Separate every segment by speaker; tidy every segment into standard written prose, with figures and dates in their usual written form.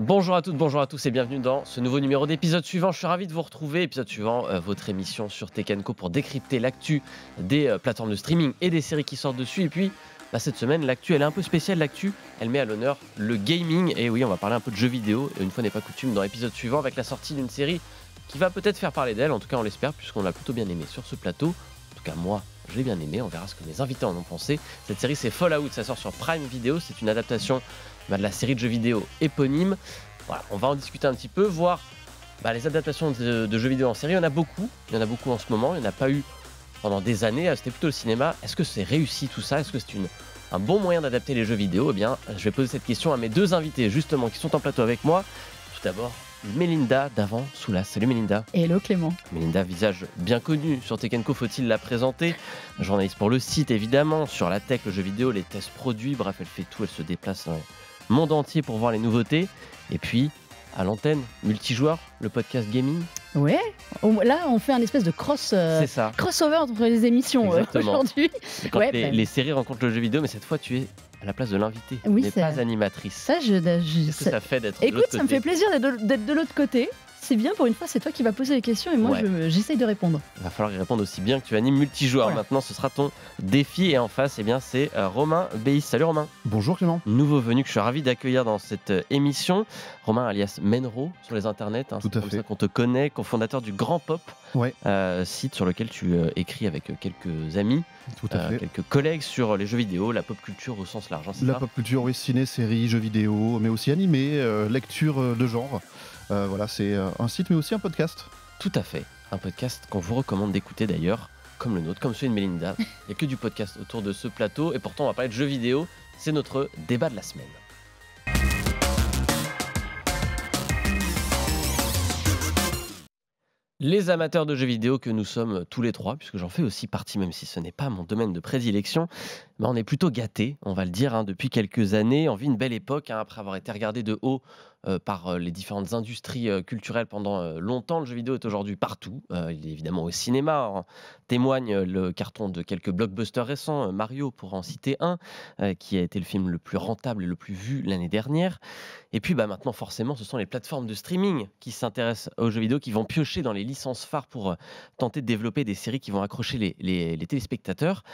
Speaker 1: Bonjour à toutes, bonjour à tous et bienvenue dans ce nouveau numéro d'épisode suivant. Je suis ravi de vous retrouver. Épisode suivant, votre émission sur Tech & Co pour décrypter l'actu des plateformes de streaming et des séries qui sortent dessus. Et puis, cette semaine, l'actu, elle est un peu spéciale. L'actu, elle met à l'honneur le gaming. Et oui, on va parler un peu de jeux vidéo. Et une fois n'est pas coutume, dans l'épisode suivant, avec la sortie d'une série qui va peut-être faire parler d'elle. En tout cas, on l'espère, puisqu'on l'a plutôt bien aimé sur ce plateau. En tout cas, moi, je l'ai bien aimé. On verra ce que mes invités en ont pensé. Cette série, c'est Fallout. Ça sort sur Prime Video. C'est une adaptation de la série de jeux vidéo éponyme. Voilà, on va en discuter un petit peu, voir les adaptations de jeux vidéo en série. Il y en a beaucoup en ce moment. Il n'y en a pas eu pendant des années. C'était plutôt le cinéma. Est-ce que c'est réussi tout ça? Est-ce que c'est un bon moyen d'adapter les jeux vidéo? Eh bien, je vais poser cette question à mes deux invités, justement, qui sont en plateau avec moi. Tout d'abord, Mélinda d'Avant Soulas. Salut Mélinda.
Speaker 2: Hello Clément.
Speaker 1: Mélinda, visage bien connu sur Tech & Co, faut-il la présenter? Journaliste pour le site, évidemment, sur la tech, le jeu vidéo, les tests produits. Bref, elle fait tout, elle se déplace dans le monde entier pour voir les nouveautés. Et puis, à l'antenne, multijoueur, le podcast gaming.
Speaker 2: Ouais, là on fait un espèce de crossover entre les émissions aujourd'hui.
Speaker 1: Quand les séries rencontrent le jeu vidéo, mais cette fois tu es à la place de l'invité,
Speaker 2: oui,
Speaker 1: tu n'es pas animatrice.
Speaker 2: Ça,
Speaker 1: Qu'est-ce que ça fait d'être de l'autre côté?
Speaker 2: Écoute, ça me fait plaisir d'être de l'autre côté. C'est bien, pour une fois, c'est toi qui vas poser les questions et moi, j'essaye de répondre.
Speaker 1: Il va falloir y répondre aussi bien que tu animes multijoueur. Voilà. Maintenant, ce sera ton défi. Et en face, c'est Romain Béis. Salut Romain.
Speaker 3: Bonjour Clément.
Speaker 1: Nouveau venu que je suis ravi d'accueillir dans cette émission. Romain alias Menro sur les internets.
Speaker 3: Tout
Speaker 1: c'est
Speaker 3: à
Speaker 1: comme
Speaker 3: fait.
Speaker 1: ça qu'on te connaît, cofondateur du Grand Pop, site sur lequel tu écris avec quelques amis,
Speaker 3: Tout à fait.
Speaker 1: quelques collègues sur les jeux vidéo, la pop culture au sens large.
Speaker 3: La pop culture, oui, ciné, séries, jeux vidéo, mais aussi animé, lecture de genre. Voilà, c'est un site, mais aussi un podcast.
Speaker 1: Tout à fait. Un podcast qu'on vous recommande d'écouter d'ailleurs, comme le nôtre, comme celui de Mélinda. Il n'y a que du podcast autour de ce plateau. Et pourtant, on va parler de jeux vidéo. C'est notre débat de la semaine. Les amateurs de jeux vidéo que nous sommes tous les trois, puisque j'en fais aussi partie, même si ce n'est pas mon domaine de prédilection, on est plutôt gâtés, on va le dire, depuis quelques années. On vit une belle époque, après avoir été regardé de haut par les différentes industries culturelles pendant longtemps. Le jeu vidéo est aujourd'hui partout. Il est évidemment au cinéma. En témoigne le carton de quelques blockbusters récents. Mario, pour en citer un, qui a été le film le plus rentable et le plus vu l'année dernière. Et puis maintenant, forcément, ce sont les plateformes de streaming qui s'intéressent aux jeux vidéo, qui vont piocher dans les licences phares pour tenter de développer des séries qui vont accrocher les téléspectateurs.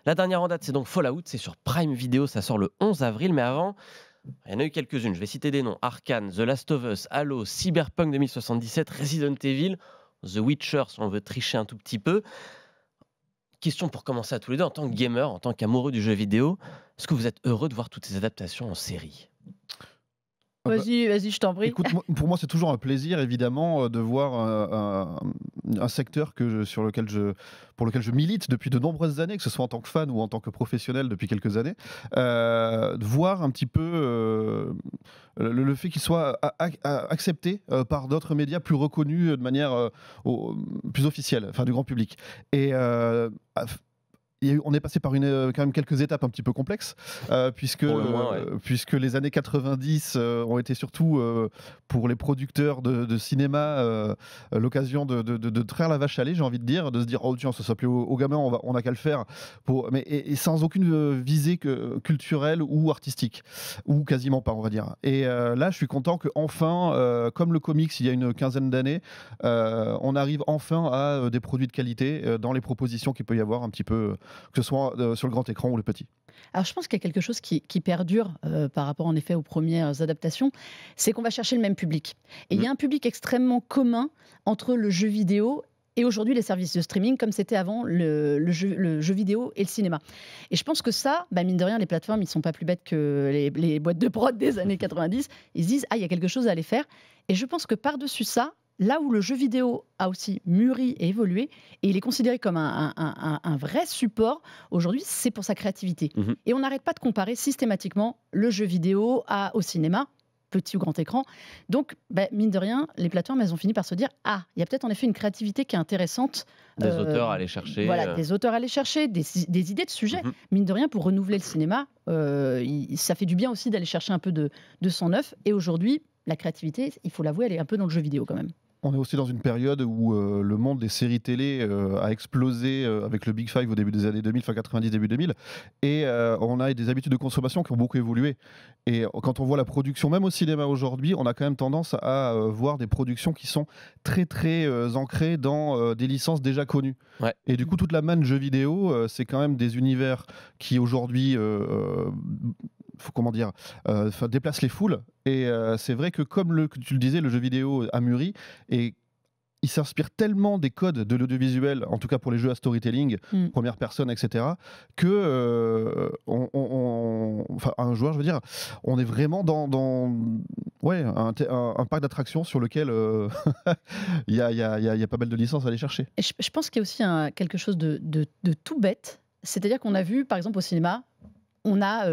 Speaker 1: La dernière en date, c'est donc Fallout. C'est sur Prime Video. Ça sort le 11 avril. Mais avant, il y en a eu quelques-unes. Je vais citer des noms. Arcane, The Last of Us, Halo, Cyberpunk 2077, Resident Evil, The Witcher, si on veut tricher un tout petit peu. Question pour commencer à tous les deux. En tant que gamer, en tant qu'amoureux du jeu vidéo, est-ce que vous êtes heureux de voir toutes ces adaptations en série?
Speaker 2: Vas-y, je t'en prie.
Speaker 3: Écoute, pour moi, c'est toujours un plaisir, évidemment, de voir un secteur pour lequel je milite depuis de nombreuses années, que ce soit en tant que fan ou en tant que professionnel depuis quelques années, de voir un petit peu le fait qu'il soit accepté par d'autres médias plus reconnus de manière plus officielle, enfin du grand public. Et on est passé par quand même quelques étapes un petit peu complexes, puisque les années 90 ont été surtout pour les producteurs de cinéma l'occasion de traire la vache à lait, j'ai envie de dire, de se dire oh tiens, ça s'appelait aux gamins, on a qu'à le faire, et sans aucune visée culturelle ou artistique, ou quasiment pas, on va dire. Et là, je suis content qu'enfin, comme le comics il y a une quinzaine d'années, on arrive enfin à des produits de qualité dans les propositions qu'il peut y avoir un petit peu, que ce soit sur le grand écran ou le petit.
Speaker 2: Alors je pense qu'il y a quelque chose qui perdure par rapport en effet aux premières adaptations, c'est qu'on va chercher le même public. Et il y a un public extrêmement commun entre le jeu vidéo et aujourd'hui les services de streaming, comme c'était avant le jeu vidéo et le cinéma. Et je pense que ça, mine de rien, les plateformes, ils ne sont pas plus bêtes que les boîtes de prod des années 90. Ils se disent, il y a quelque chose à aller faire. Et je pense que par-dessus ça, là où le jeu vidéo a aussi mûri et évolué, et il est considéré comme un vrai support, aujourd'hui, c'est pour sa créativité. Et on n'arrête pas de comparer systématiquement le jeu vidéo au cinéma, petit ou grand écran. Donc, mine de rien, les plateformes, elles ont fini par se dire « Ah, il y a peut-être en effet une créativité qui est intéressante. »
Speaker 1: Des auteurs à aller chercher.
Speaker 2: Voilà, des auteurs à aller chercher, des idées de sujets. Mine de rien, pour renouveler le cinéma, ça fait du bien aussi d'aller chercher un peu de son neuf. Et aujourd'hui, la créativité, il faut l'avouer, elle est un peu dans le jeu vidéo quand même.
Speaker 3: On est aussi dans une période où le monde des séries télé a explosé avec le Big Five au début des années 2000, fin 90, début 2000. Et on a des habitudes de consommation qui ont beaucoup évolué. Et quand on voit la production, même au cinéma aujourd'hui, on a quand même tendance à voir des productions qui sont très très ancrées dans des licences déjà connues.
Speaker 1: Ouais.
Speaker 3: Et du coup, toute la manne jeux vidéo, c'est quand même des univers qui aujourd'hui comment dire, déplace les foules. Et c'est vrai que comme tu le disais, le jeu vidéo a mûri et il s'inspire tellement des codes de l'audiovisuel, en tout cas pour les jeux à storytelling, première personne, etc., que enfin, un joueur, je veux dire, on est vraiment dans ouais, un parc d'attractions sur lequel il y a pas mal de licences à aller chercher.
Speaker 2: Et je pense qu'il y a aussi quelque chose de tout bête. C'est-à-dire qu'on a vu, par exemple, au cinéma, on a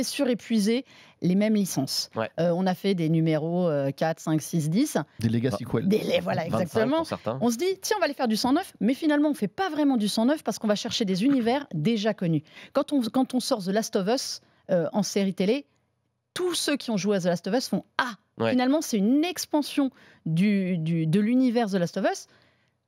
Speaker 2: surépuisé les mêmes licences.
Speaker 1: Ouais.
Speaker 2: On a fait des numéros 4, 5, 6, 10.
Speaker 3: Des legacy sequels.
Speaker 2: Voilà,
Speaker 1: 25
Speaker 2: exactement.
Speaker 1: pour certains.
Speaker 2: On se dit, tiens, on va aller faire du 109, mais finalement, on ne fait pas vraiment du 109 parce qu'on va chercher des univers déjà connus. Quand on sort The Last of Us en série télé, tous ceux qui ont joué à The Last of Us font « Ah, finalement, c'est une expansion de l'univers The Last of Us ».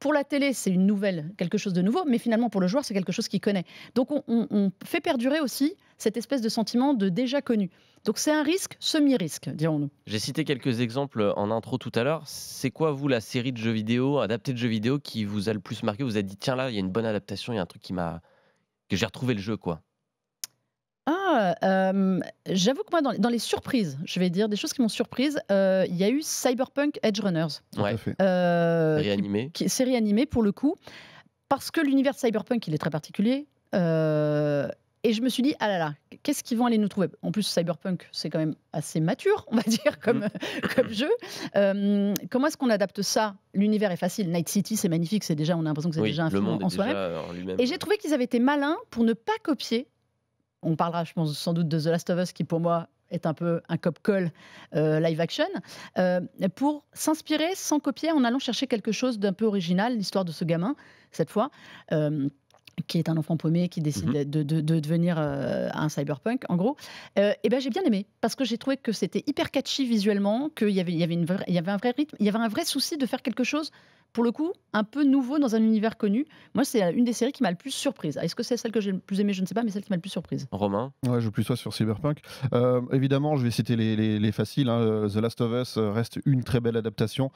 Speaker 2: Pour la télé, c'est une nouvelle, quelque chose de nouveau, mais finalement, pour le joueur, c'est quelque chose qu'il connaît. Donc, on fait perdurer aussi cette espèce de sentiment de déjà connu. Donc, c'est un risque, semi-risque, dirons-nous.
Speaker 1: J'ai cité quelques exemples en intro tout à l'heure. C'est quoi, vous, la série de jeux vidéo, adaptée de jeux vidéo, qui vous a le plus marqué? Vous vous êtes dit, tiens, là, il y a une bonne adaptation, il y a un truc que j'ai retrouvé le jeu, quoi.
Speaker 2: J'avoue que moi, dans les surprises, je vais dire des choses qui m'ont surprise, il y a eu Cyberpunk Edge Runners.
Speaker 1: Ouais. Série animée.
Speaker 2: Série animée, pour le coup, parce que l'univers de Cyberpunk, il est très particulier. Et je me suis dit, ah là là, qu'est-ce qu'ils vont aller nous trouver? En plus, Cyberpunk, c'est quand même assez mature, on va dire, comme jeu. Comment est-ce qu'on adapte ça? L'univers est facile. Night City, c'est magnifique. On a l'impression que c'est déjà un film en soi-même. Et j'ai trouvé qu'ils avaient été malins pour ne pas copier. On parlera, je pense, sans doute de The Last of Us, qui pour moi est un peu un cop-call live action, pour s'inspirer sans copier en allant chercher quelque chose d'un peu original, l'histoire de ce gamin, cette fois, qui est un enfant paumé, qui décide de devenir un cyberpunk, en gros. Et ben, j'ai bien aimé, parce que j'ai trouvé que c'était hyper catchy visuellement, qu'il y avait un vrai rythme, il y avait un vrai souci de faire quelque chose, pour le coup, un peu nouveau dans un univers connu. Moi, c'est une des séries qui m'a le plus surprise. Est-ce que c'est celle que j'ai le plus aimée? Je ne sais pas, mais celle qui m'a le plus surprise.
Speaker 1: Romain?
Speaker 3: Ouais, je plus sois sur Cyberpunk. Évidemment, je vais citer les faciles. Hein. The Last of Us reste une très belle adaptation,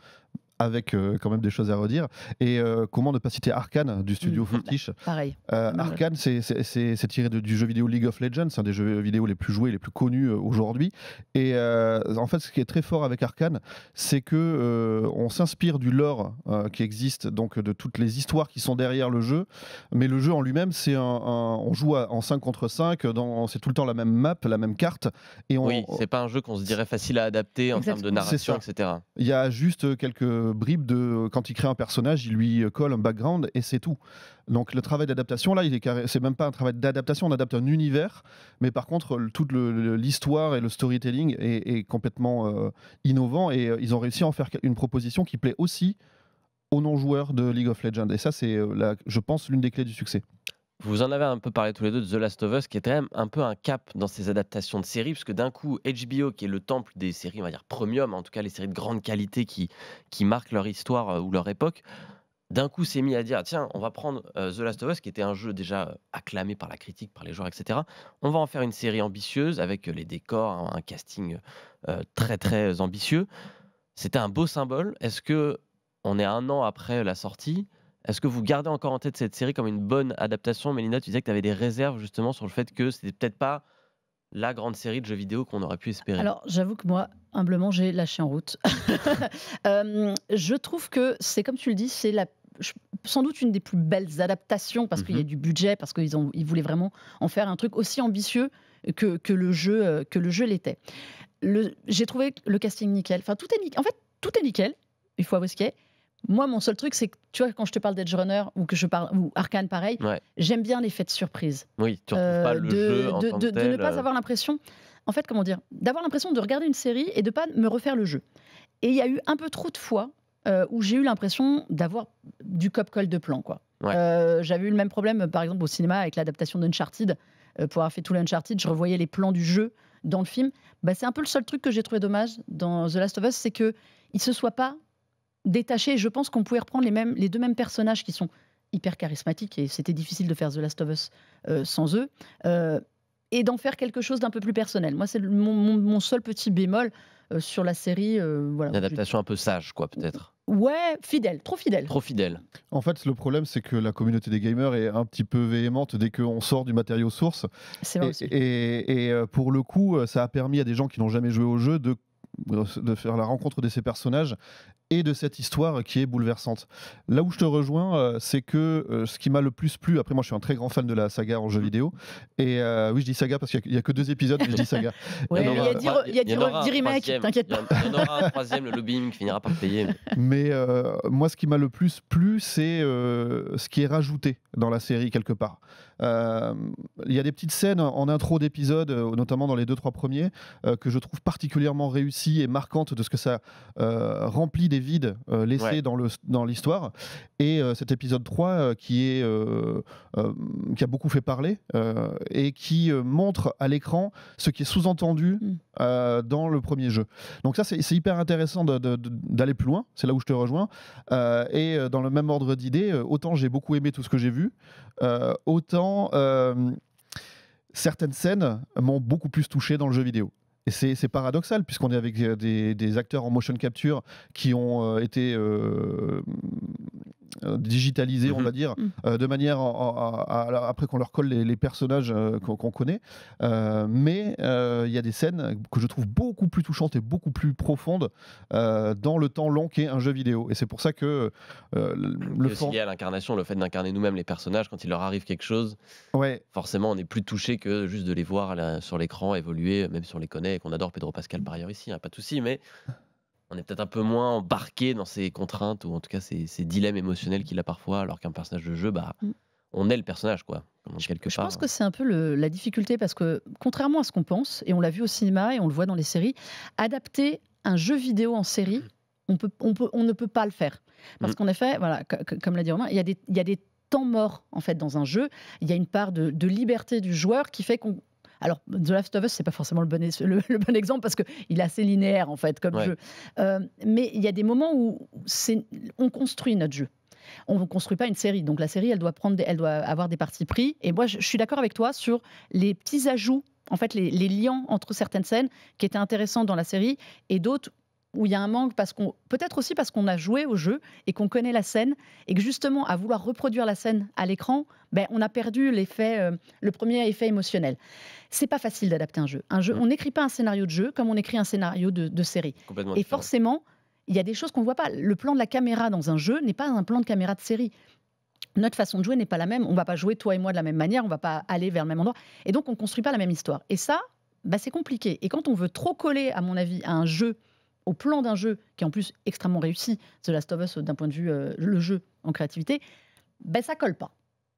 Speaker 3: avec quand même des choses à redire. Et comment ne pas citer Arcane du studio Fortiche.
Speaker 2: Pareil.
Speaker 3: Arcane, c'est tiré du jeu vidéo League of Legends, c'est un des jeux vidéo les plus joués, les plus connus aujourd'hui. Et en fait, ce qui est très fort avec Arcane, c'est que on s'inspire du lore qui existe, donc de toutes les histoires qui sont derrière le jeu. Mais le jeu en lui-même, on joue en 5 contre 5, c'est tout le temps la même map, la même carte. Et
Speaker 1: oui, c'est pas un jeu qu'on se dirait facile à adapter en termes de narration, etc.
Speaker 3: Il y a juste quelques bribes de quand il crée un personnage, il lui colle un background et c'est tout. Donc le travail d'adaptation là, c'est même pas un travail d'adaptation, on adapte un univers, mais par contre toute l'histoire et le storytelling est complètement innovant et ils ont réussi à en faire une proposition qui plaît aussi aux non-joueurs de League of Legends. Et ça, c'est, je pense, l'une des clés du succès.
Speaker 1: Vous en avez un peu parlé tous les deux de The Last of Us, qui est quand même un peu un cap dans ces adaptations de séries, parce que d'un coup, HBO, qui est le temple des séries, on va dire premium, en tout cas les séries de grande qualité qui marquent leur histoire ou leur époque, d'un coup s'est mis à dire, tiens, on va prendre The Last of Us, qui était un jeu déjà acclamé par la critique, par les joueurs, etc. On va en faire une série ambitieuse, avec les décors, un casting très très ambitieux. C'était un beau symbole. Est-ce que on est 1 an après la sortie? Est-ce que vous gardez encore en tête cette série comme une bonne adaptation? Mélina, tu disais que tu avais des réserves justement sur le fait que c'était peut-être pas la grande série de jeux vidéo qu'on aurait pu espérer.
Speaker 2: Alors, j'avoue que moi, humblement, j'ai lâché en route. Je trouve que c'est comme tu le dis, c'est sans doute une des plus belles adaptations parce qu'il y a du budget, parce qu'ils voulaient vraiment en faire un truc aussi ambitieux que le jeu l'était. J'ai trouvé le casting nickel. Enfin, tout est nickel. En fait, tout est nickel. Il faut avouer ce qu'il y a. Moi, mon seul truc, c'est que tu vois, quand je te parle d'Edge Runner ou Arcane, pareil, j'aime bien l'effet de surprise.
Speaker 1: Oui, tu retrouves pas le jeu en tant que tel.
Speaker 2: De ne pas avoir l'impression, en fait, comment dire, d'avoir l'impression de regarder une série et de pas me refaire le jeu. Et il y a eu un peu trop de fois où j'ai eu l'impression d'avoir du cop-call de plan, quoi. J'avais eu le même problème, par exemple, au cinéma avec l'adaptation d'Uncharted. Pour avoir fait tout l'Uncharted, je revoyais les plans du jeu dans le film. C'est un peu le seul truc que j'ai trouvé dommage dans The Last of Us, c'est qu'il ne se soit pas détaché. Je pense qu'on pouvait reprendre les deux mêmes personnages qui sont hyper charismatiques, et c'était difficile de faire The Last of Us sans eux, et d'en faire quelque chose d'un peu plus personnel. Moi, c'est mon seul petit bémol sur la série. Voilà.
Speaker 1: Une adaptation un peu sage, quoi, peut-être.
Speaker 2: Ouais, fidèle, trop fidèle.
Speaker 1: Trop fidèle.
Speaker 3: En fait, le problème, c'est que la communauté des gamers est un petit peu véhémente dès qu'on sort du matériau source.
Speaker 2: C'est vrai aussi.
Speaker 3: Et pour le coup, ça a permis à des gens qui n'ont jamais joué au jeu de faire la rencontre de ces personnages et de cette histoire qui est bouleversante. Là où je te rejoins, c'est que ce qui m'a le plus plu, après moi je suis un très grand fan de la saga en jeu vidéo, et oui je dis saga parce qu'il n'y a que 2 épisodes, mais je dis saga.
Speaker 2: Ouais, il y a 10 remakes, t'inquiète pas.
Speaker 1: Il y en aura un troisième, le lobbying qui finira par payer.
Speaker 3: Mais moi ce qui m'a le plus plu, c'est ce qui est rajouté dans la série quelque part. Il y a des petites scènes en intro d'épisodes, notamment dans les 2-3 premiers, que je trouve particulièrement réussies et marquantes de ce que ça remplit des vides laissés dans l'histoire. Et cet épisode 3 qui a beaucoup fait parler et qui montre à l'écran ce qui est sous-entendu dans le premier jeu. Donc ça c'est hyper intéressant d'aller plus loin, c'est là où je te rejoins. Et dans le même ordre d'idées, autant j'ai beaucoup aimé tout ce que j'ai vu, autant certaines scènes m'ont beaucoup plus touché dans le jeu vidéo. Et c'est paradoxal, puisqu'on est avec des acteurs en motion capture qui ont été digitalisés, on va dire, de manière après qu'on leur colle les personnages qu'on connaît. Mais il y a des scènes que je trouve beaucoup plus touchantes et beaucoup plus profondes dans le temps long qu'est un jeu vidéo. Et c'est pour ça que
Speaker 1: il y a l'incarnation, le fait d'incarner nous-mêmes les personnages, quand il leur arrive quelque chose, forcément on est plus touché que juste de les voir sur l'écran évoluer, même si on les connaît et qu'on adore Pedro Pascal par ailleurs ici, hein, pas de souci, mais on est peut-être un peu moins embarqué dans ces contraintes ou en tout cas ces dilemmes émotionnels qu'il a parfois, alors qu'un personnage de jeu, on est le personnage, quoi.
Speaker 2: Je pense que c'est un peu la difficulté, parce que contrairement à ce qu'on pense, et on l'a vu au cinéma et on le voit dans les séries, adapter un jeu vidéo en série, on ne peut pas le faire. Parce qu'en effet, voilà, comme l'a dit Romain, il y a des temps morts en fait dans un jeu. Il y a une part de liberté du joueur qui fait qu'on... Alors, The Last of Us, c'est pas forcément le bon exemple, parce qu'il est assez linéaire en fait comme jeu. Mais il y a des moments où on construit notre jeu. On ne construit pas une série. Donc la série, elle doit avoir des partis pris. Et moi, je suis d'accord avec toi sur les petits ajouts, en fait, les liens entre certaines scènes qui étaient intéressants dans la série et d'autres où il y a un manque, peut-être aussi parce qu'on a joué au jeu et qu'on connaît la scène, et que justement, à vouloir reproduire la scène à l'écran, on a perdu le premier effet émotionnel. C'est pas facile d'adapter un jeu. On n'écrit pas un scénario de jeu comme on écrit un scénario de série. Et forcément, il y a des choses qu'on ne voit pas. Le plan de la caméra dans un jeu n'est pas un plan de caméra de série. Notre façon de jouer n'est pas la même. On ne va pas jouer, toi et moi, de la même manière. On ne va pas aller vers le même endroit. Et donc, on ne construit pas la même histoire. Et ça, c'est compliqué. Et quand on veut trop coller, à mon avis, à un jeu, au plan d'un jeu qui est en plus extrêmement réussi, The Last of Us d'un point de vue le jeu en créativité, ça colle pas.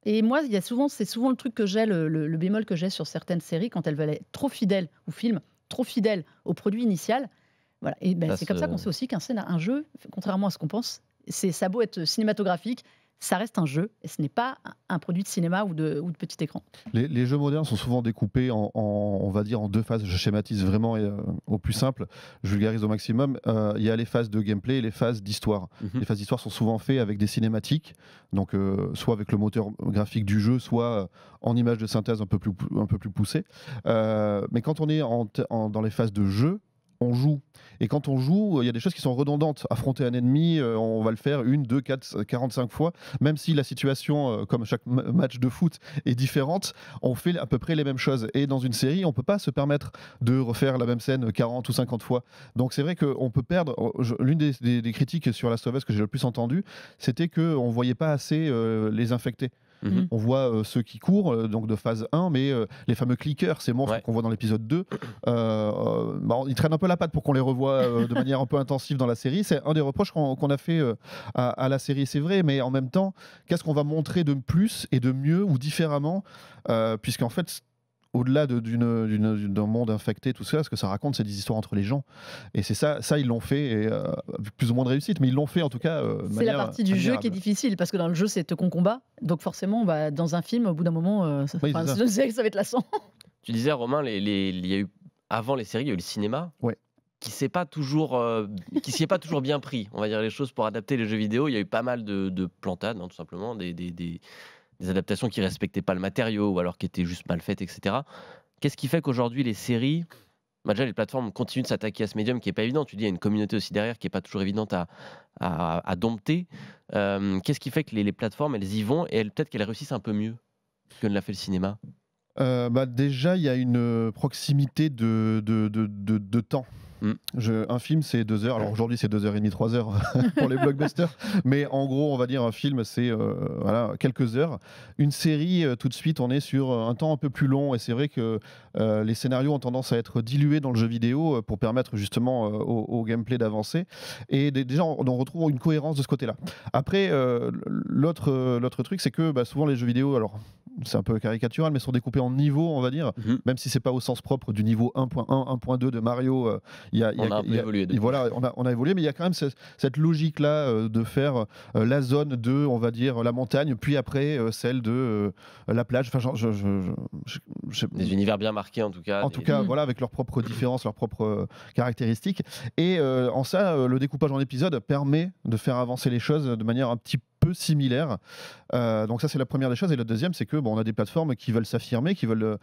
Speaker 2: Et moi, c'est souvent le truc que j'ai, le bémol que j'ai sur certaines séries quand elles veulent être trop fidèles au film, trop fidèles au produit initial. Voilà. Et c'est comme ça qu'on sait aussi qu'un jeu, contrairement à ce qu'on pense, ça a beau être cinématographique, ça reste un jeu et ce n'est pas un produit de cinéma ou de petit écran.
Speaker 3: Les jeux modernes sont souvent découpés on va dire en 2 phases. Je schématise vraiment au plus simple, je vulgarise au maximum. Il y a les phases de gameplay et les phases d'histoire. Les phases d'histoire sont souvent faites avec des cinématiques, donc soit avec le moteur graphique du jeu, soit en images de synthèse un peu plus poussées. Mais quand on est dans les phases de jeu, on joue. Et quand on joue, il y a des choses qui sont redondantes. Affronter un ennemi, on va le faire 1, 2, 4, 45 fois. Même si la situation, comme chaque match de foot, est différente, on fait à peu près les mêmes choses. Et dans une série, on ne peut pas se permettre de refaire la même scène 40 ou 50 fois. Donc c'est vrai qu'on peut perdre... L'une des critiques sur Last of Us que j'ai le plus entendu, c'était qu'on ne voyait pas assez les infectés. On voit ceux qui courent, donc de phase 1, mais les fameux clickers, ces monstres qu'on voit dans l'épisode 2, ils traînent un peu la patte pour qu'on les revoie de manière un peu intensive dans la série. C'est un des reproches qu'on a fait à la série, c'est vrai, mais en même temps, qu'est-ce qu'on va montrer de plus et de mieux ou différemment, puisqu'en fait, au-delà d'un monde infecté, tout ça, ce que ça raconte, c'est des histoires entre les gens. Et c'est ça ils l'ont fait, et, avec plus ou moins de réussite, mais ils l'ont fait en tout cas.
Speaker 2: C'est la partie du jeu qui est difficile, parce que dans le jeu, c'est qu'on combat. Donc forcément, dans un film, au bout d'un moment, ça va être lassant.
Speaker 1: Tu disais, Romain, il y a eu, avant les séries, il y a eu le cinéma.
Speaker 3: Ouais.
Speaker 1: qui s'y est pas toujours bien pris, on va dire les choses, pour adapter les jeux vidéo. Il y a eu pas mal de plantades, hein, tout simplement, des adaptations qui respectaient pas le matériau ou alors qui étaient juste mal faites, etc. Qu'est-ce qui fait qu'aujourd'hui les séries, déjà les plateformes continuent de s'attaquer à ce médium qui est pas évident. Tu dis il y a une communauté aussi derrière qui est pas toujours évidente à dompter. Qu'est-ce qui fait que les plateformes elles y vont et peut-être qu'elles réussissent un peu mieux que ne l'a fait le cinéma?
Speaker 3: Déjà, il y a une proximité de temps. Un film, c'est 2 heures. Alors aujourd'hui, c'est 2h30, 3 heures pour les blockbusters. Mais en gros, on va dire un film, c'est voilà, quelques heures. Une série, tout de suite, on est sur un temps un peu plus long. Et c'est vrai que les scénarios ont tendance à être dilués dans le jeu vidéo pour permettre justement au gameplay d'avancer. Et déjà, on retrouve une cohérence de ce côté-là. Après, l'autre truc, c'est que souvent les jeux vidéo, alors c'est un peu caricatural, mais sont découpés en niveaux, on va dire, même si c'est pas au sens propre du niveau 1.1, 1.2 de Mario.
Speaker 1: On a un peu évolué depuis.
Speaker 3: Voilà, on a évolué, mais il y a quand même cette logique-là de faire la zone de, on va dire, la montagne, puis après celle de la plage. Enfin,
Speaker 1: des univers bien marqués en tout cas.
Speaker 3: En tout cas, voilà, avec leurs propres différences, leurs propres caractéristiques. Et en ça, le découpage en épisodes permet de faire avancer les choses de manière un petit peu similaire. Donc ça, c'est la première des choses. Et la deuxième, c'est que on a des plateformes qui veulent s'affirmer, qui veulent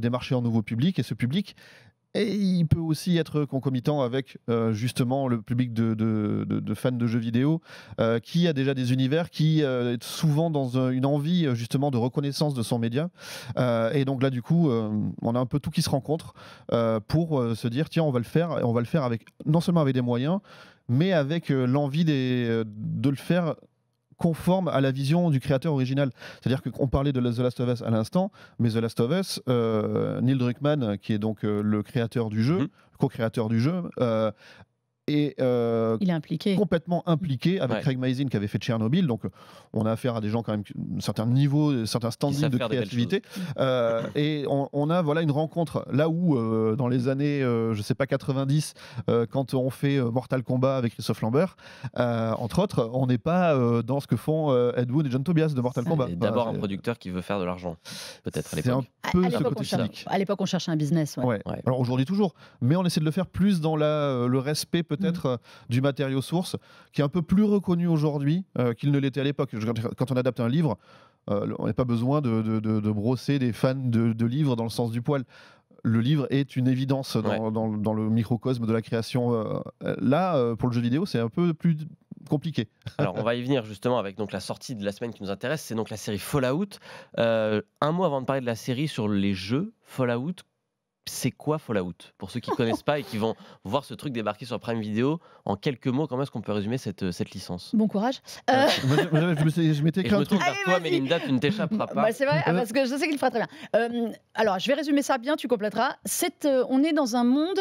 Speaker 3: démarcher un nouveau public. Et ce public, et il peut aussi être concomitant avec justement le public de fans de jeux vidéo qui a déjà des univers, qui est souvent dans une envie justement de reconnaissance de son média. Et donc là, du coup, on a un peu tout qui se rencontre pour se dire tiens, on va le faire, et on va le faire avec, non seulement avec des moyens, mais avec l'envie de le faire conforme à la vision du créateur original. C'est-à-dire qu'on parlait de The Last of Us à l'instant, mais The Last of Us, Neil Druckmann, qui est donc le créateur du jeu, co-créateur du jeu, est
Speaker 2: il est impliqué.
Speaker 3: Complètement impliqué avec Craig Mazin qui avait fait Tchernobyl. Donc on a affaire à des gens quand même d'un certain niveau, certains standings de créativité. Et on a voilà une rencontre là où dans les années je sais pas 90 quand on fait Mortal Kombat avec Christophe Lambert entre autres, on n'est pas dans ce que font Ed Wood et John Tobias de Mortal Kombat.
Speaker 1: C'est d'abord un producteur qui veut faire de l'argent, peut-être à l'époque.
Speaker 3: C'est un peu ce côté cynique.
Speaker 2: À l'époque, on cherchait un business.
Speaker 3: Ouais. Alors aujourd'hui toujours, mais on essaie de le faire plus dans le respect peut-être du matériau source, qui est un peu plus reconnu aujourd'hui qu'il ne l'était à l'époque. Quand on adapte un livre, on n'a pas besoin de brosser des fans de livres dans le sens du poil. Le livre est une évidence dans le microcosme de la création. Là, pour le jeu vidéo, c'est un peu plus compliqué.
Speaker 1: Alors, on va y venir justement avec donc la sortie de la semaine qui nous intéresse. C'est donc la série Fallout. Un mot avant de parler de la série sur les jeux Fallout. C'est quoi Fallout? Pour ceux qui ne connaissent pas et qui vont voir ce truc débarquer sur Prime Video, en quelques mots, comment est-ce qu'on peut résumer cette licence?
Speaker 2: Bon courage.
Speaker 3: Je m'étais écrit un truc.
Speaker 1: Vers toi, Mélinda, tu ne t'échapperas pas.
Speaker 2: C'est vrai, parce que je sais qu'il fera très bien. Alors, je vais résumer ça bien, tu compléteras. On est dans un monde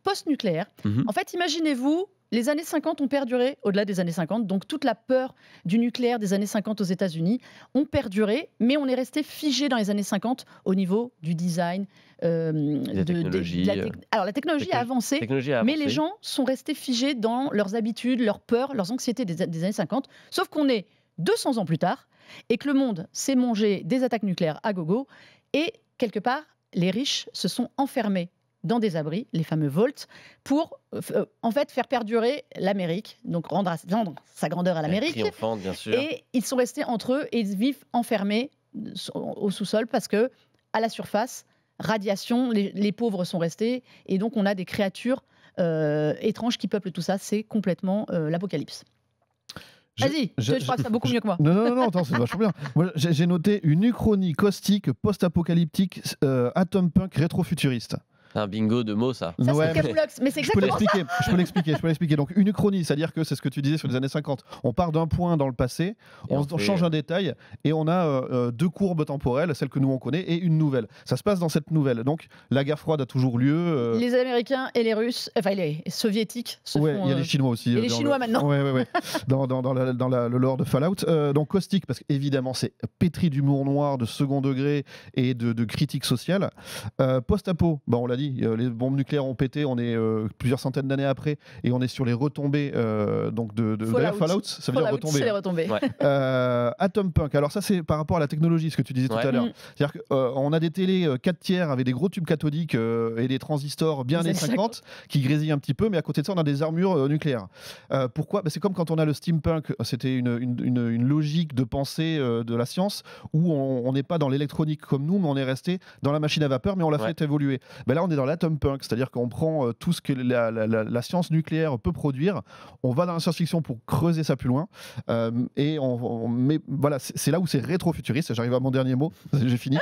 Speaker 2: post-nucléaire. En fait, imaginez-vous, les années 50 ont perduré au-delà des années 50, donc toute la peur du nucléaire des années 50 aux États-Unis ont perduré, mais on est resté figé dans les années 50 au niveau du design.
Speaker 1: La technologie.
Speaker 2: Alors la technologie a avancé, mais les gens sont restés figés dans leurs habitudes, leurs peurs, leurs anxiétés des années 50, sauf qu'on est 200 ans plus tard et que le monde s'est mangé des attaques nucléaires à gogo et quelque part, les riches se sont enfermés dans des abris, les fameux vaults, pour en fait faire perdurer l'Amérique, donc rendre sa grandeur à l'Amérique.
Speaker 1: Triomphante, bien sûr.
Speaker 2: Et ils sont restés entre eux et ils vivent enfermés au sous-sol parce que à la surface, radiation, les pauvres sont restés et donc on a des créatures étranges qui peuplent tout ça. C'est complètement l'apocalypse. Vas-y, je crois que ça beaucoup mieux que moi.
Speaker 3: Non, attends, c'est vachement bien. Moi, j'ai noté une uchronie caustique post-apocalyptique atom punk rétro-futuriste.
Speaker 1: Un bingo de mots, ça.
Speaker 2: Ça, c'est Camoulox, mais c'est exactement ça.
Speaker 3: Je peux l'expliquer. Donc, une uchronie, c'est-à-dire que c'est ce que tu disais sur les années 50. On part d'un point dans le passé, on change un détail, et on a deux courbes temporelles, celle que nous on connaît, et une nouvelle. Ça se passe dans cette nouvelle. Donc, la guerre froide a toujours lieu.
Speaker 2: Les Américains et les Russes, enfin les Soviétiques se font...
Speaker 3: il y a les Chinois aussi.
Speaker 2: Et les Chinois maintenant.
Speaker 3: Ouais. dans le lore de Fallout. Donc, caustique, parce qu'évidemment, c'est pétri d'humour noir, de second degré et de critique sociale. Post-apo, on l'a dit, dit, les bombes nucléaires ont pété, on est plusieurs centaines d'années après, et on est sur les retombées donc d'ailleurs, Fallout, ça veut dire retombées.
Speaker 2: C'est les retombées.
Speaker 1: Ouais.
Speaker 3: Atom Punk, alors ça c'est par rapport à la technologie, ce que tu disais tout à l'heure. C'est-à-dire qu'on a des télés 4 tiers avec des gros tubes cathodiques et des transistors bien années 50 qui grésillent un petit peu, mais à côté de ça on a des armures nucléaires. Pourquoi ? C'est comme quand on a le steampunk, c'était une logique de pensée de la science où on n'est pas dans l'électronique comme nous, mais on est resté dans la machine à vapeur, mais on l'a fait évoluer. Là on est dans l'atom punk, c'est-à-dire qu'on prend tout ce que la science nucléaire peut produire, on va dans la science-fiction pour creuser ça plus loin, et on met, voilà, c'est là où c'est rétro-futuriste, j'arrive à mon dernier mot, j'ai fini,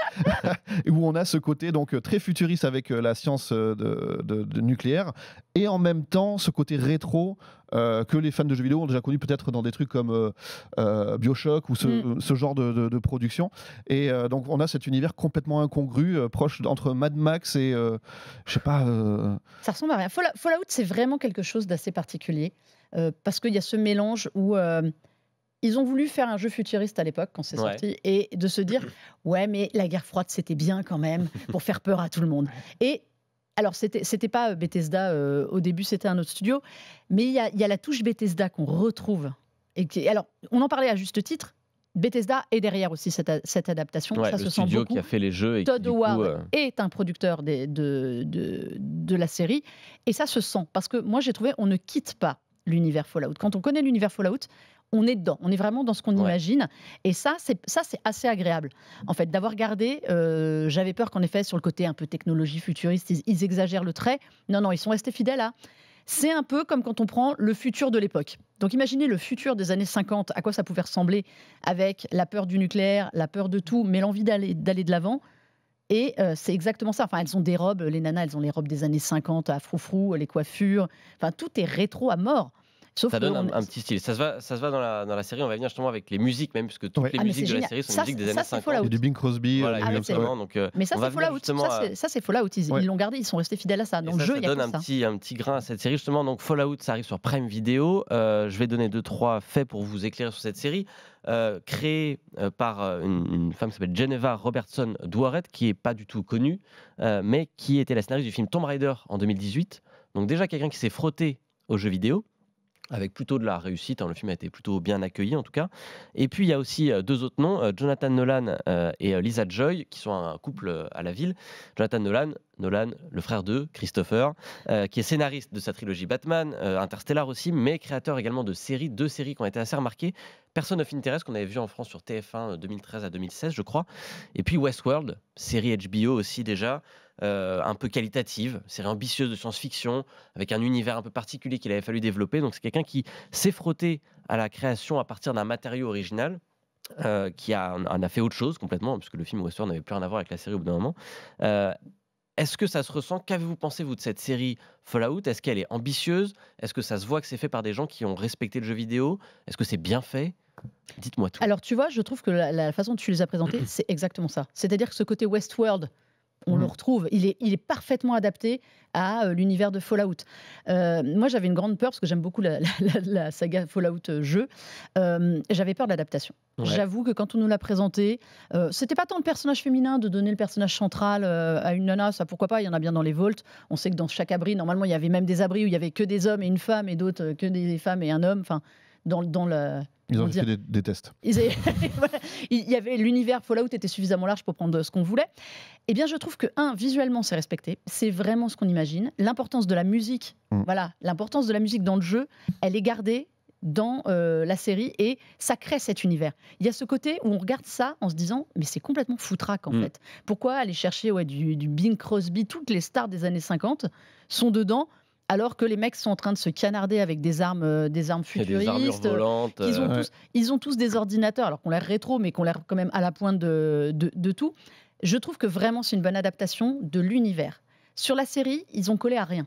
Speaker 3: où on a ce côté donc très futuriste avec la science de nucléaire, et en même temps ce côté rétro que les fans de jeux vidéo ont déjà connu peut-être dans des trucs comme BioShock ou ce genre de production. Et donc on a cet univers complètement incongru, proche entre Mad Max et je sais pas.
Speaker 2: Ça ressemble à rien. Fallout, c'est vraiment quelque chose d'assez particulier parce qu'il y a ce mélange où ils ont voulu faire un jeu futuriste à l'époque quand c'est sorti et de se dire ouais mais la guerre froide c'était bien quand même pour faire peur à tout le monde. Et alors, c'était pas Bethesda, au début, c'était un autre studio, mais il y a la touche Bethesda qu'on retrouve. Alors, on en parlait à juste titre, Bethesda est derrière aussi cette adaptation.
Speaker 1: Ouais,
Speaker 2: ça
Speaker 1: le
Speaker 2: se
Speaker 1: studio
Speaker 2: sent beaucoup.
Speaker 1: Qui a fait les jeux. Et
Speaker 2: Todd
Speaker 1: qui, du
Speaker 2: Howard
Speaker 1: coup,
Speaker 2: est un producteur de la série, et ça se sent, parce que moi, j'ai trouvé on ne quitte pas l'univers Fallout. Quand on connaît l'univers Fallout, on est dedans, on est vraiment dans ce qu'on imagine, et ça c'est assez agréable en fait d'avoir gardé. J'avais peur qu'en effet sur le côté un peu technologie futuriste, ils exagèrent le trait. Non, ils sont restés fidèles à. C'est un peu comme quand on prend le futur de l'époque. Donc imaginez le futur des années 50, à quoi ça pouvait ressembler avec la peur du nucléaire, la peur de tout, mais l'envie d'aller de l'avant. Et c'est exactement ça. Enfin, elles ont des robes, les nanas, elles ont les robes des années 50 à froufrou, les coiffures. Enfin, tout est rétro à mort. Sauf
Speaker 1: ça donne un petit style. Ça se voit dans la série. On va venir justement avec les musiques, même, puisque toutes les musiques de la série sont musiques des années 50.
Speaker 3: Il y a du Bing Crosby.
Speaker 1: Voilà, exactement. Donc,
Speaker 2: mais ça, c'est Fallout. Ça, c'est Fallout. Ils l'ont gardé, ils sont restés fidèles à ça. Dans le jeu, il y a
Speaker 1: donne un petit grain à cette série, justement. Donc, Fallout, ça arrive sur Prime Video. Je vais donner 2-3 faits pour vous éclairer sur cette série. Créée par une femme qui s'appelle Geneva Robertson Dworet, qui n'est pas du tout connue, mais qui était la scénariste du film Tomb Raider en 2018. Donc, déjà, quelqu'un qui s'est frotté aux jeux vidéo, avec plutôt de la réussite. Le film a été plutôt bien accueilli en tout cas. Et puis il y a aussi 2 autres noms, Jonathan Nolan et Lisa Joy, qui sont un couple à la ville. Jonathan Nolan, le frère de Christopher, qui est scénariste de sa trilogie Batman, Interstellar aussi, mais créateur également de 2 séries qui ont été assez remarquées. Person of Interest, qu'on avait vu en France sur TF1 2013 à 2016, je crois. Et puis Westworld, série HBO aussi déjà, un peu qualitative, série ambitieuse de science-fiction, avec un univers un peu particulier qu'il avait fallu développer. Donc c'est quelqu'un qui s'est frotté à la création à partir d'un matériau original, qui en a fait autre chose complètement, puisque le film Westworld n'avait plus rien à voir avec la série au bout d'un moment. Est-ce que ça se ressent ? Qu'avez-vous pensé, vous, de cette série Fallout ? Est-ce qu'elle est ambitieuse ? Est-ce que ça se voit que c'est fait par des gens qui ont respecté le jeu vidéo ? Est-ce que c'est bien fait ? Dites-moi tout.
Speaker 2: Alors, tu vois, je trouve que la façon dont tu les as présentés, c'est exactement ça. C'est-à-dire que ce côté Westworld, on le retrouve, il est parfaitement adapté à l'univers de Fallout. Moi, j'avais une grande peur, parce que j'aime beaucoup la saga Fallout jeu, j'avais peur de l'adaptation. Ouais. J'avoue que quand on nous l'a présenté, c'était pas tant le personnage féminin, de donner le personnage central à une nana, ça pourquoi pas, il y en a bien dans les Vaults. On sait que dans chaque abri, normalement, il y avait même des abris où il y avait que des hommes et une femme, et d'autres que des femmes et un homme, enfin, dans le...
Speaker 3: Ils ont fait des tests.
Speaker 2: Voilà. Il y avait l'univers Fallout était suffisamment large pour prendre ce qu'on voulait. Eh bien, je trouve que visuellement, c'est respecté. C'est vraiment ce qu'on imagine. L'importance de la musique, voilà, l'importance de la musique dans le jeu, elle est gardée dans la série et ça crée cet univers. Il y a ce côté où on regarde ça en se disant mais c'est complètement foutraque en fait. Pourquoi aller chercher du Bing Crosby, toutes les stars des années 50 sont dedans, alors que les mecs sont en train de se canarder avec des armes futuristes.
Speaker 1: Des armures volantes.
Speaker 2: Ils ont tous des ordinateurs, alors qu'on l'air rétro, mais qu'on l'air quand même à la pointe de tout. Je trouve que vraiment, c'est une bonne adaptation de l'univers. Sur la série, ils ont collé à rien.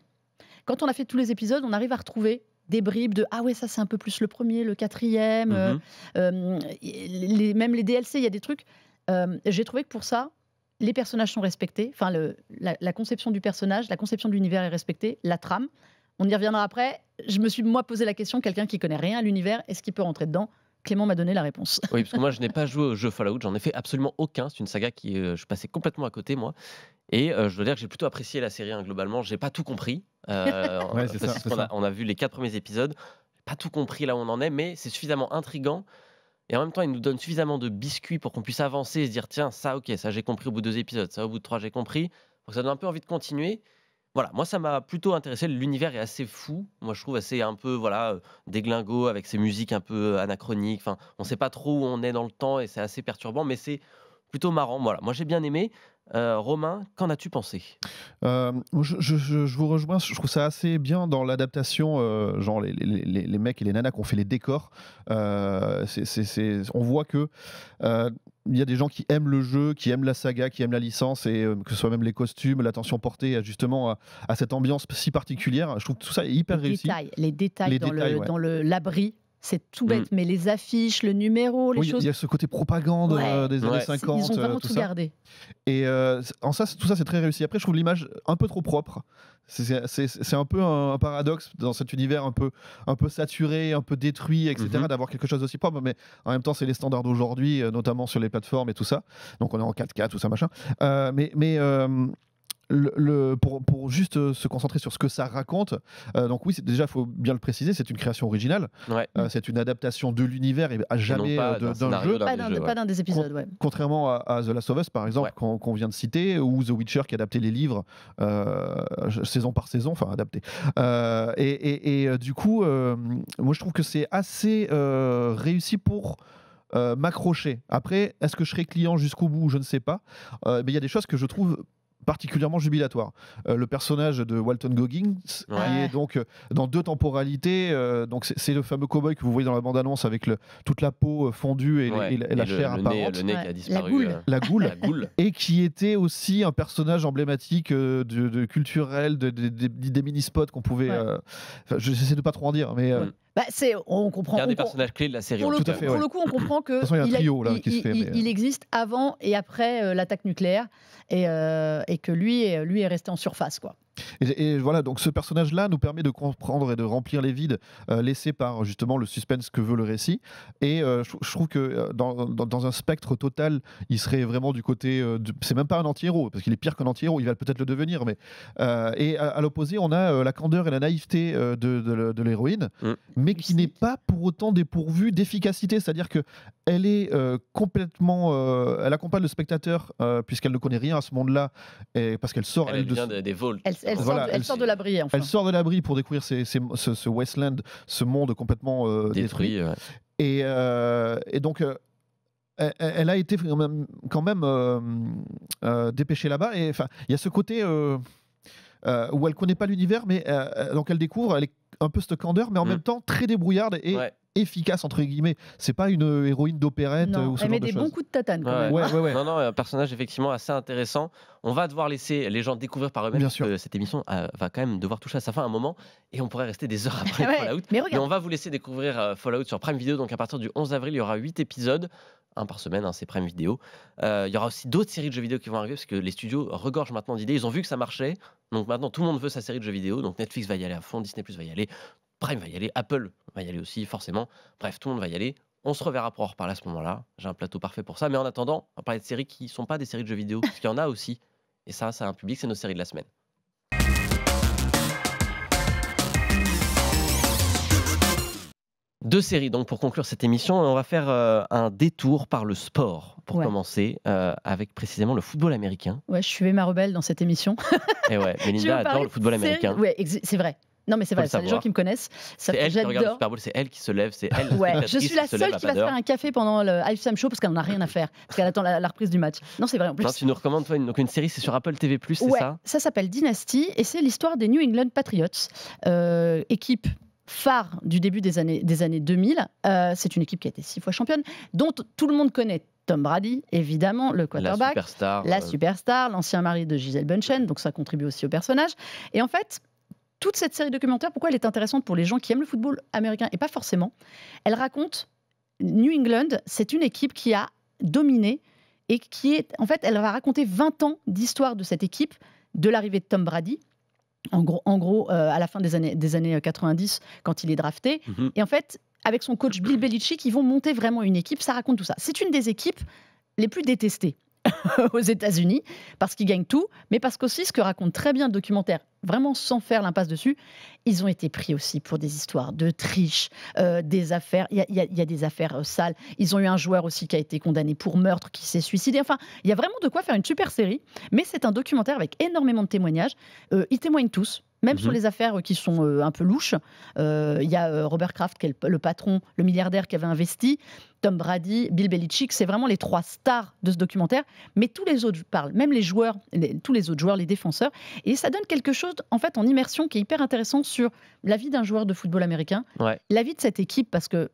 Speaker 2: Quand on a fait tous les épisodes, on arrive à retrouver des bribes de « Ah ouais, ça c'est un peu plus le premier, le quatrième. » Même les DLC, il y a des trucs. J'ai trouvé que pour ça, les personnages sont respectés, enfin la conception du personnage, la conception de l'univers est respectée, la trame. On y reviendra après. Je me suis moi posé la question, quelqu'un qui connaît rien à l'univers, est-ce qu'il peut rentrer dedans ? Clément m'a donné la réponse.
Speaker 1: Oui, parce que moi je n'ai pas joué au jeu Fallout, j'en ai fait absolument aucun. C'est une saga qui je passais complètement à côté moi. Et je dois dire que j'ai plutôt apprécié la série, hein, globalement. J'ai pas tout compris.
Speaker 3: Ouais, c'est ça,
Speaker 1: Parce
Speaker 3: c'est
Speaker 1: qu'on
Speaker 3: ça.
Speaker 1: on a vu les 4 premiers épisodes. Pas tout compris là où on en est, mais c'est suffisamment intriguant. Et en même temps, il nous donne suffisamment de biscuits pour qu'on puisse avancer et se dire tiens, ça, ok, ça j'ai compris au bout de 2 épisodes, ça au bout de 3, j'ai compris. Donc ça donne un peu envie de continuer. Voilà, moi ça m'a plutôt intéressé. L'univers est assez fou. Moi je trouve assez un peu voilà déglingo avec ses musiques un peu anachroniques. Enfin, on sait pas trop où on est dans le temps et c'est assez perturbant, mais c'est plutôt marrant. Voilà, moi j'ai bien aimé. Romain, qu'en as-tu pensé?
Speaker 3: Je vous rejoins, je trouve ça assez bien dans l'adaptation, genre les mecs et les nanas qui ont fait les décors. On voit que il y a des gens qui aiment le jeu, qui aiment la saga, qui aiment la licence, et que ce soit même les costumes, l'attention portée justement à cette ambiance si particulière. Je trouve que tout ça est hyper réussi.
Speaker 2: Les détails
Speaker 3: Les
Speaker 2: dans
Speaker 3: détails, ouais.
Speaker 2: l'abri, c'est tout bête, mais les affiches, le numéro, les
Speaker 3: Oui,
Speaker 2: choses.
Speaker 3: il y a ce côté propagande
Speaker 2: Ouais.
Speaker 3: des années
Speaker 1: Ouais.
Speaker 3: 50,
Speaker 2: Ils ont vraiment
Speaker 3: tout
Speaker 2: tout
Speaker 3: ça.
Speaker 2: gardé.
Speaker 3: Et en ça, tout ça, c'est très réussi. Après, je trouve l'image un peu trop propre. C'est un peu un paradoxe dans cet univers un peu saturé, un peu détruit, etc.,
Speaker 1: Mhm.
Speaker 3: d'avoir quelque chose d'aussi propre. Mais en même temps, c'est les standards d'aujourd'hui, notamment sur les plateformes et tout ça. Donc, on est en 4K, tout ça, machin. Pour juste se concentrer sur ce que ça raconte, donc oui, déjà, il faut bien le préciser, c'est une création originale.
Speaker 1: Ouais.
Speaker 3: C'est une adaptation de l'univers et à
Speaker 1: Et non
Speaker 3: jamais
Speaker 1: pas d'un
Speaker 3: d'un
Speaker 1: scénario
Speaker 3: jeu.
Speaker 1: d'un
Speaker 2: Pas
Speaker 1: des
Speaker 2: d'un
Speaker 1: jeux, ouais.
Speaker 2: pas d'un des épisodes, ouais.
Speaker 3: Contrairement à The Last of Us, par exemple,
Speaker 1: Ouais.
Speaker 3: qu'on vient de citer, ou The Witcher qui a adapté les livres saison par saison, enfin adapté. Du coup, moi je trouve que c'est assez réussi pour m'accrocher. Après, est-ce que je serai client jusqu'au bout? Je ne sais pas. Mais il y a des choses que je trouve particulièrement jubilatoire. Le personnage de Walton Goggins, qui
Speaker 1: Ouais.
Speaker 3: est donc dans 2 temporalités. Donc c'est le fameux cowboy que vous voyez dans la bande-annonce avec toute la peau fondue et,
Speaker 1: Ouais.
Speaker 3: et la chair
Speaker 1: le nez,
Speaker 3: apparente.
Speaker 1: le nez qui
Speaker 2: Ouais.
Speaker 1: a disparu.
Speaker 2: goule.
Speaker 3: La goule.
Speaker 1: La goule.
Speaker 3: Et qui était aussi un personnage emblématique culturel des mini-spots qu'on pouvait...
Speaker 2: Ouais.
Speaker 3: enfin, j'essaie de pas trop en dire, mais...
Speaker 1: Mm.
Speaker 2: Bah, on comprend.
Speaker 1: Il y a
Speaker 2: on
Speaker 1: des
Speaker 2: com-
Speaker 1: personnages clés de la série.
Speaker 2: Pour
Speaker 1: en
Speaker 2: le,
Speaker 1: tout
Speaker 3: Tout à
Speaker 1: cas.
Speaker 3: fait,
Speaker 2: pour
Speaker 3: ouais.
Speaker 2: le coup, on comprend que
Speaker 3: De toute façon, il y a un trio, là, qui se fait, mais,
Speaker 2: il existe avant et après l'attaque nucléaire et que lui est resté en surface, quoi.
Speaker 3: Et voilà, donc ce personnage-là nous permet de comprendre et de remplir les vides laissés par justement le suspense que veut le récit. Et je trouve que dans un spectre total, il serait vraiment du côté... c'est même pas un anti-héros, parce qu'il est pire qu'un anti-héros, il va peut-être le devenir. Mais, et à l'opposé, on a la candeur et la naïveté de l'héroïne, mais qui n'est pas pour autant dépourvue d'efficacité. C'est-à-dire que elle est complètement... elle accompagne le spectateur, puisqu'elle ne connaît rien à ce monde-là, et parce qu'elle sort...
Speaker 1: Elle vient des Vaults.
Speaker 2: Elle
Speaker 3: Voilà,
Speaker 2: sort de l'abri, enfin.
Speaker 3: Elle sort de l'abri pour découvrir ce Wasteland, ce monde complètement détruit.
Speaker 1: Ouais.
Speaker 3: Et donc, elle a été quand même dépêchée là-bas. Et enfin, il y a ce côté où elle connaît pas l'univers, mais donc elle découvre, elle est un peu cette candeur, mais en même temps très débrouillarde et
Speaker 1: Ouais.
Speaker 3: efficace entre guillemets. C'est pas une héroïne d'opérette
Speaker 2: Non,
Speaker 3: ou ce
Speaker 2: elle
Speaker 3: genre
Speaker 2: met
Speaker 3: de
Speaker 2: des
Speaker 3: choses.
Speaker 2: bons coups de tatane, quand
Speaker 1: Ouais.
Speaker 2: même.
Speaker 3: Ouais.
Speaker 1: Non, un personnage effectivement assez intéressant. On va devoir laisser les gens découvrir par eux-mêmes
Speaker 3: Bien
Speaker 1: parce
Speaker 3: sûr.
Speaker 1: que cette émission va quand même devoir toucher à sa fin à un moment et on pourrait rester des heures après
Speaker 2: Ouais,
Speaker 1: Fallout.
Speaker 2: mais
Speaker 1: Mais
Speaker 2: regarde.
Speaker 1: on va vous laisser découvrir Fallout sur Prime Video. Donc à partir du 11 avril, il y aura 8 épisodes. Un par semaine, hein, c'est Prime Video. Il y aura aussi d'autres séries de jeux vidéo qui vont arriver parce que les studios regorgent maintenant d'idées. Ils ont vu que ça marchait. Donc maintenant, tout le monde veut sa série de jeux vidéo. Donc Netflix va y aller à fond, Disney Plus va y aller, Prime va y aller, Apple va y aller aussi, forcément. Bref, tout le monde va y aller. On se reverra pour en reparler à ce moment-là. J'ai un plateau parfait pour ça. Mais en attendant, on va parler de séries qui ne sont pas des séries de jeux vidéo, parce qu'il y en a aussi. Et ça a un public, c'est nos séries de la semaine. Deux séries donc pour conclure cette émission. On va faire un détour par le sport pour commencer, avec précisément le football américain.
Speaker 2: Ouais, je suivais ma rebelle dans cette émission.
Speaker 1: Et ouais,
Speaker 2: Je vais
Speaker 1: Melinda
Speaker 2: vous parler
Speaker 1: adore le football
Speaker 2: de séries-
Speaker 1: américain.
Speaker 2: Ouais, c'est vrai. Non, mais c'est
Speaker 1: Faut
Speaker 2: vrai,
Speaker 1: le
Speaker 2: c'est les gens
Speaker 1: savoir.
Speaker 2: qui me connaissent.
Speaker 1: C'est elle qui regarde le
Speaker 2: J'adore.
Speaker 1: Super Bowl, c'est elle qui se lève, c'est elle.
Speaker 2: Ouais, je
Speaker 1: spectatrice
Speaker 2: suis la
Speaker 1: qui se lève
Speaker 2: seule
Speaker 1: à
Speaker 2: qui
Speaker 1: pas
Speaker 2: va se faire
Speaker 1: d'heure.
Speaker 2: un café pendant le halftime show parce qu'elle n'en a rien à faire. Parce qu'elle attend la reprise du match. Non, c'est vrai en plus.
Speaker 1: Non, tu nous recommandes toi donc une série, c'est sur Apple TV+, c'est
Speaker 2: Ouais,
Speaker 1: ça?
Speaker 2: ça s'appelle Dynasty et c'est l'histoire des New England Patriots, équipe phare du début des années 2000. C'est une équipe qui a été 6 fois championne, dont tout le monde connaît Tom Brady, évidemment, le
Speaker 1: La
Speaker 2: quarterback,
Speaker 1: superstar.
Speaker 2: la superstar, l'ancien mari de Gisele Bündchen, donc ça contribue aussi au personnage. Et en fait, toute cette série documentaire, pourquoi elle est intéressante pour les gens qui aiment le football américain et pas forcément, elle raconte New England, c'est une équipe qui a dominé et qui est, en fait, elle va raconter 20 ans d'histoire de cette équipe, de l'arrivée de Tom Brady, en gros à la fin des années 90, quand il est drafté.
Speaker 1: Mhm.
Speaker 2: Et en fait, avec son coach Bill Belichick, ils vont monter vraiment une équipe, ça raconte tout ça. C'est une des équipes les plus détestées aux États-Unis, parce qu'ils gagnent tout, mais parce qu'aussi, ce que raconte très bien le documentaire, vraiment sans faire l'impasse dessus, ils ont été pris aussi pour des histoires de triche, des affaires. Il y a des affaires sales. Ils ont eu un joueur aussi qui a été condamné pour meurtre, qui s'est suicidé. Enfin, il y a vraiment de quoi faire une super série, mais c'est un documentaire avec énormément de témoignages. Ils témoignent tous. Même sur les affaires qui sont un peu louches. Il y a Robert Kraft, qui est le patron, le milliardaire qui avait investi, Tom Brady, Bill Belichick, c'est vraiment les 3 stars de ce documentaire. Mais tous les autres parlent, même les joueurs, tous les autres joueurs, les défenseurs. Et ça donne quelque chose, en fait, en immersion qui est hyper intéressant sur la vie d'un joueur de football américain, la vie de cette équipe, parce que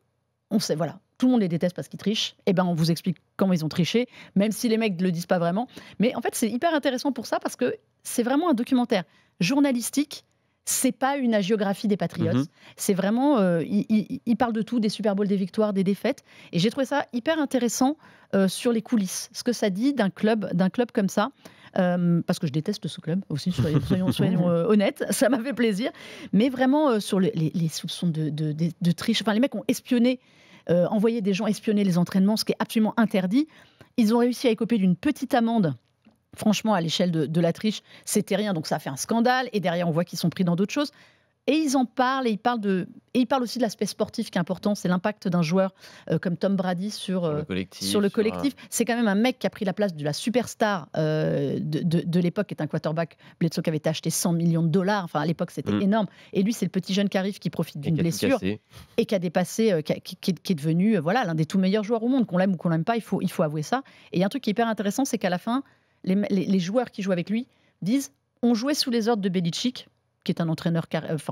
Speaker 2: on sait, voilà, tout le monde les déteste parce qu'ils trichent. Et ben, on vous explique comment ils ont triché, même si les mecs ne le disent pas vraiment. Mais en fait, c'est hyper intéressant pour ça, parce que c'est vraiment un documentaire journalistique. C'est pas une hagiographie des Patriots. C'est vraiment, il parle de tout, des Super Bowls, des victoires, des défaites. Et j'ai trouvé ça hyper intéressant sur les coulisses, ce que ça dit d'un club comme ça. Parce que je déteste ce club aussi, soyons honnêtes, ça m'a fait plaisir. Mais vraiment sur les soupçons de triche. Enfin, les mecs ont espionné, envoyé des gens espionner les entraînements, ce qui est absolument interdit. Ils ont réussi à écoper d'une petite amende. Franchement, à l'échelle de la triche, c'était rien. Donc ça a fait un scandale. Et derrière, on voit qu'ils sont pris dans d'autres choses. Et ils en parlent. Et ils parlent aussi de l'aspect sportif qui est important. C'est l'impact d'un joueur comme Tom Brady sur le collectif. C'est quand même un mec qui a pris la place de la superstar de l'époque, qui est un quarterback. Bledsoe, qui avait été acheté $100 millions. Enfin, à l'époque, c'était énorme. Et lui, c'est le petit jeune qui arrive, qui profite d'une blessure et qui a dépassé, qui est devenu l'un des tout meilleurs joueurs au monde. Qu'on l'aime ou qu'on l'aime pas, il faut avouer ça. Et il y a un truc qui est hyper intéressant, c'est qu'à la fin, les joueurs qui jouent avec lui disent on jouait sous les ordres de Belichick, qui est un entraîneur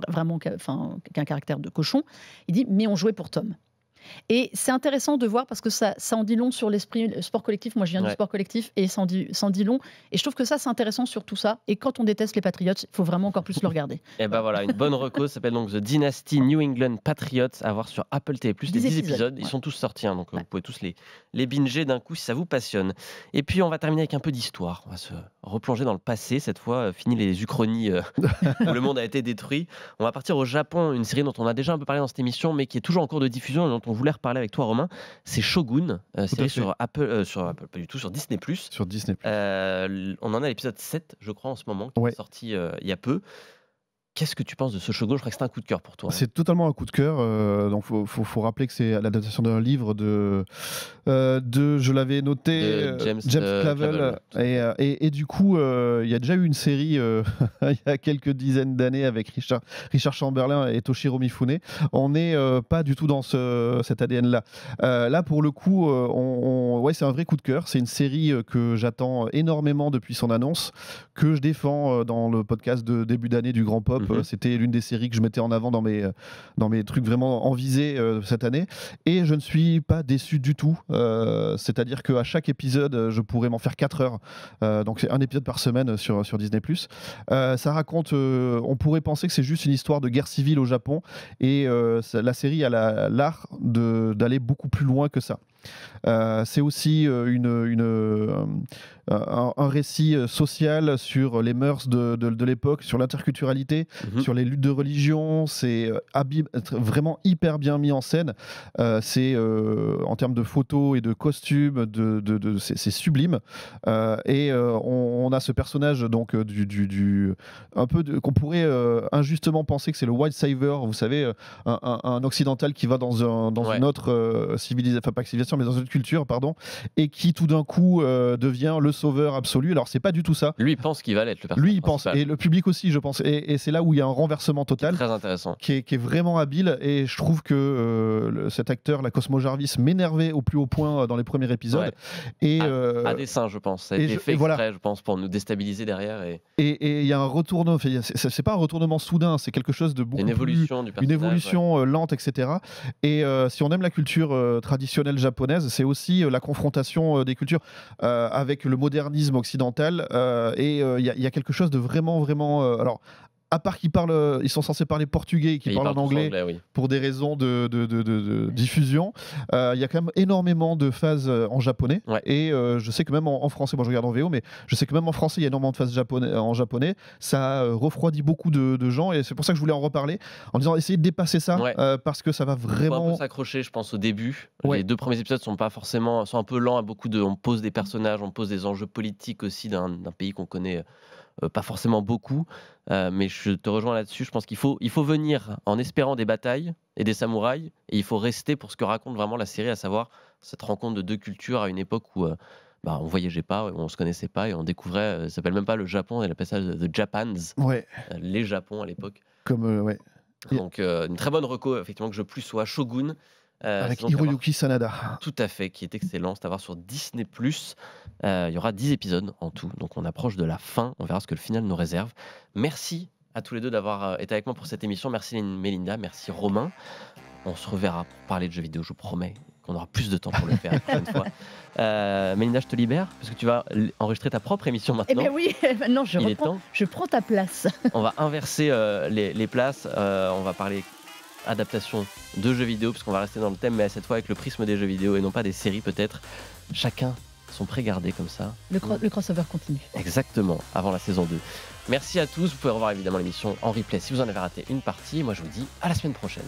Speaker 2: vraiment qui a un caractère de cochon. Il dit mais on jouait pour Tom. Et c'est intéressant de voir parce que ça en dit long sur l'esprit le sport collectif. Moi, je viens du sport collectif et ça en dit long. Et je trouve que ça, c'est intéressant sur tout ça. Et quand on déteste les Patriots, il faut vraiment encore plus le regarder.
Speaker 1: Et ben voilà, une bonne reco. Ça s'appelle donc The Dynasty New England Patriots, à voir sur Apple TV+. Les 10 épisodes, ils sont tous sortis, donc vous pouvez tous les binger d'un coup si ça vous passionne. Et puis, on va terminer avec un peu d'histoire. On va se replonger dans le passé. Cette fois, fini les uchronies où le monde a été détruit. On va partir au Japon, une série dont on a déjà un peu parlé dans cette émission, mais qui est toujours en cours de diffusion et dont on voulait reparler avec toi, Romain. C'est Shogun, série sur Apple, pas du tout, sur Disney+.
Speaker 3: Sur Disney+.
Speaker 1: On en a l'épisode 7, je crois, en ce moment, qui est sorti il y a peu. Qu'est-ce que tu penses de ce Shogun? Je crois que c'est un coup de cœur pour toi.
Speaker 3: C'est totalement un coup de cœur. Donc, faut rappeler que c'est l'adaptation d'un livre de je l'avais noté, James Clavell. Et du coup, il y a déjà eu une série il y a quelques dizaines d'années avec Richard Chamberlain et Toshiro Mifune. On n'est pas du tout dans cet ADN-là. Là, pour le coup, c'est un vrai coup de cœur. C'est une série que j'attends énormément depuis son annonce, que je défends dans le podcast de début d'année du Grand Pop. C'était l'une des séries que je mettais en avant dans mes trucs vraiment en visée cette année. Et je ne suis pas déçu du tout. C'est-à-dire qu'à chaque épisode, je pourrais m'en faire 4 heures. Donc c'est un épisode par semaine sur Disney+. Ça raconte, on pourrait penser que c'est juste une histoire de guerre civile au Japon. Et la série a l'art d'aller beaucoup plus loin que ça. C'est aussi un récit social sur les mœurs de l'époque, sur l'interculturalité, sur les luttes de religion. C'est vraiment hyper bien mis en scène. C'est en termes de photos et de costumes, c'est sublime. Et on a ce personnage donc un peu qu'on pourrait injustement penser que c'est le white savior, vous savez, un occidental qui va dans une autre civilisation, enfin pas civilisation, mais dans une culture, pardon, et qui tout d'un coup devient le sauveur absolu. Alors c'est pas du tout ça.
Speaker 1: Lui il pense qu'il va l'être, le personnage.
Speaker 3: Lui il pense, et le public aussi, je pense. Et c'est là où il y a un renversement total.
Speaker 1: Très intéressant.
Speaker 3: Qui est vraiment habile. Et je trouve que cet acteur, la Cosmo Jarvis, m'énervait au plus haut point dans les premiers épisodes.
Speaker 1: Ouais.
Speaker 3: Et
Speaker 1: à dessein, je pense. Ça a été fait exprès, je pense, pour nous déstabiliser derrière.
Speaker 3: Et il y a un retournement. C'est pas un retournement soudain, c'est quelque chose de beaucoup
Speaker 1: une évolution du personnage,
Speaker 3: une évolution lente, etc. Et si on aime la culture traditionnelle japonaise, c'est aussi la confrontation des cultures avec le modernisme occidental. Et il y a quelque chose de vraiment, alors à part ils sont censés parler portugais et qu'ils
Speaker 1: Et ils
Speaker 3: parlent en
Speaker 1: parlent tous
Speaker 3: anglais
Speaker 1: oui.
Speaker 3: pour des raisons de diffusion, il y a quand même énormément de phases en japonais.
Speaker 1: Ouais.
Speaker 3: Et je sais que même en français, moi je regarde en VO, mais je sais que même en français, il y a énormément de phases en japonais. Ça refroidit beaucoup de gens et c'est pour ça que je voulais en reparler en disant essayez de dépasser ça
Speaker 1: Ouais.
Speaker 3: parce que ça va
Speaker 1: Il faut un
Speaker 3: vraiment.
Speaker 1: peu s'accrocher, je pense, au début.
Speaker 3: Ouais.
Speaker 1: Les 2 premiers épisodes sont un peu lents à on pose des personnages, on pose des enjeux politiques aussi d'un pays qu'on connaît pas forcément beaucoup. Mais je te rejoins là-dessus. Je pense qu'il faut venir en espérant des batailles et des samouraïs, et il faut rester pour ce que raconte vraiment la série, à savoir cette rencontre de 2 cultures à une époque où on voyageait pas, on se connaissait pas et on découvrait. Ça s'appelle même pas le Japon, elle appelle ça The Japans,
Speaker 3: Ouais,
Speaker 1: les Japons à l'époque.
Speaker 3: comme ouais. Et-
Speaker 1: Donc une très bonne reco, effectivement, que je plus sois Shogun.
Speaker 3: Avec
Speaker 1: sinon, c'est à voir.
Speaker 3: Hiroyuki Sanada.
Speaker 1: Tout à fait, qui est excellent. C'est à voir sur Disney+. Il y aura 10 épisodes en tout, donc on approche de la fin. On verra ce que le final nous réserve. Merci à tous les deux d'avoir été avec moi pour cette émission. Merci Mélinda, merci Romain. On se reverra pour parler de jeux vidéo, je vous promets qu'on aura plus de temps pour le faire la prochaine fois. Mélinda, je te libère, parce que tu vas enregistrer ta propre émission
Speaker 2: Eh
Speaker 1: maintenant.
Speaker 2: bien oui, maintenant
Speaker 1: Il est temps.
Speaker 2: je prends ta place.
Speaker 1: On va inverser les places. On va parler adaptation de jeux vidéo, puisqu'on va rester dans le thème, mais cette fois avec le prisme des jeux vidéo et non pas des séries peut-être. Chacun son pré-gardé comme ça.
Speaker 2: Le crossover continue.
Speaker 1: Exactement, avant la saison 2. Merci à tous. Vous pouvez revoir évidemment l'émission en replay si vous en avez raté une partie. Moi je vous dis à la semaine prochaine.